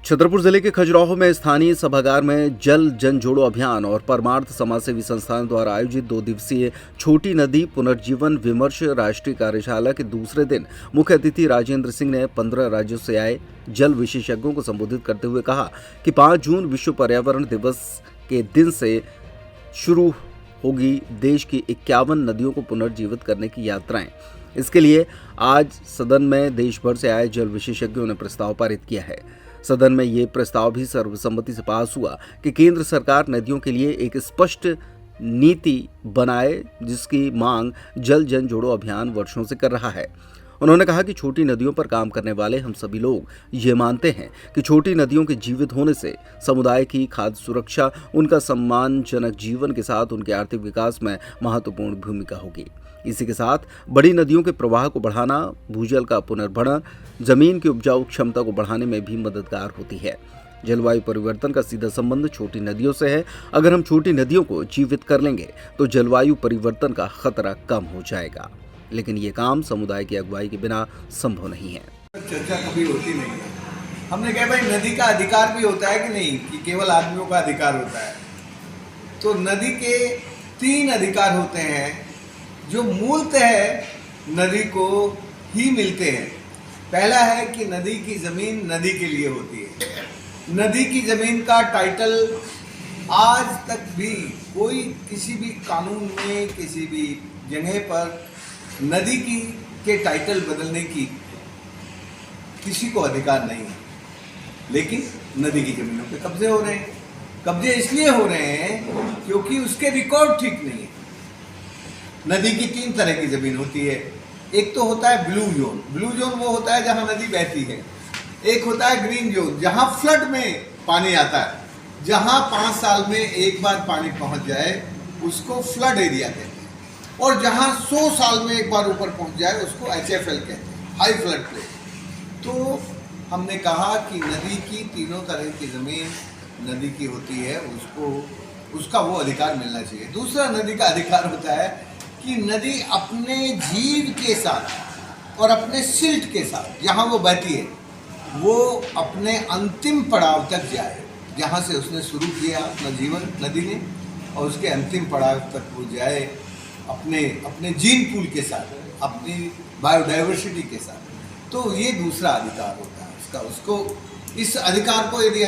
छतरपुर जिले के खजुराहो में स्थानीय सभागार में जल जन जोड़ो अभियान और परमार्थ समाज सेवी संस्थान द्वारा आयोजित 2 दिवसीय छोटी नदी पुनर्जीवन विमर्श राष्ट्रीय कार्यशाला के दूसरे दिन मुख्य अतिथि राजेंद्र सिंह ने 15 राज्यों से आए जल विशेषज्ञों को संबोधित करते हुए कहा कि 5 जून विश्व पर्यावरण दिवस के दिन से शुरू होगी देश की 51 नदियों को पुनर्जीवित करने की यात्राएं। इसके लिए आज सदन में देश भर से आए जल विशेषज्ञों ने प्रस्ताव पारित किया है। सदन में ये प्रस्ताव भी सर्वसम्मति से पास हुआ कि केंद्र सरकार नदियों के लिए एक स्पष्ट नीति बनाए, जिसकी मांग जल जन जोड़ो अभियान वर्षों से कर रहा है। उन्होंने कहा कि छोटी नदियों पर काम करने वाले हम सभी लोग ये मानते हैं कि छोटी नदियों के जीवित होने से समुदाय की खाद्य सुरक्षा, उनका सम्मानजनक जीवन के साथ उनके आर्थिक विकास में महत्वपूर्ण भूमिका होगी। इसी के साथ बड़ी नदियों के प्रवाह को बढ़ाना, भूजल का पुनर्भरण, जमीन की उपजाऊ क्षमता को बढ़ाने में भी मददगार होती है। जलवायु परिवर्तन का सीधा संबंध छोटी नदियों से है। अगर हम छोटी नदियों को जीवित कर लेंगे तो जलवायु परिवर्तन का खतरा कम हो जाएगा, लेकिन ये काम समुदाय की अगुवाई के बिना संभव नहीं है। चर्चा कभी होती नहीं है। हमने कहा भाई नदी का अधिकार भी होता है कि नहीं, कि केवल आदमियों का अधिकार होता है। तो नदी के 3 अधिकार होते हैं जो मूलतः नदी को ही मिलते हैं। पहला है कि नदी की ज़मीन नदी के लिए होती है। नदी की ज़मीन का टाइटल आज तक भी कोई किसी भी कानून में, किसी भी जगह पर नदी के टाइटल बदलने की किसी को अधिकार नहीं है। लेकिन नदी की ज़मीनों पे कब्जे हो रहे हैं। कब्जे इसलिए हो रहे हैं क्योंकि उसके रिकॉर्ड ठीक नहीं है। नदी की 3 तरह की ज़मीन होती है। एक तो होता है ब्लू जोन। ब्लू जोन वो होता है जहाँ नदी बहती है। एक होता है ग्रीन जोन, जहाँ फ्लड में पानी आता है, जहाँ 5 साल में एक बार पानी पहुँच जाए उसको फ्लड एरिया कहते हैं। और जहाँ 100 साल में एक बार ऊपर पहुँच जाए उसको HFL कहते हैं, हाई फ्लड प्लेन। तो हमने कहा कि नदी की तीनों तरह की ज़मीन नदी की होती है, उसका वो अधिकार मिलना चाहिए। दूसरा नदी का अधिकार होता है कि नदी अपने जीव के साथ और अपने सिल्ट के साथ जहाँ वो बहती है वो अपने अंतिम पड़ाव तक जाए, जहाँ से उसने शुरू किया अपना जीवन नदी ने, और उसके अंतिम पड़ाव तक वो जाए अपने जीन पूल के साथ, अपनी बायोडाइवर्सिटी के साथ। तो ये दूसरा अधिकार होता है उसका। उसको इस अधिकार को यदि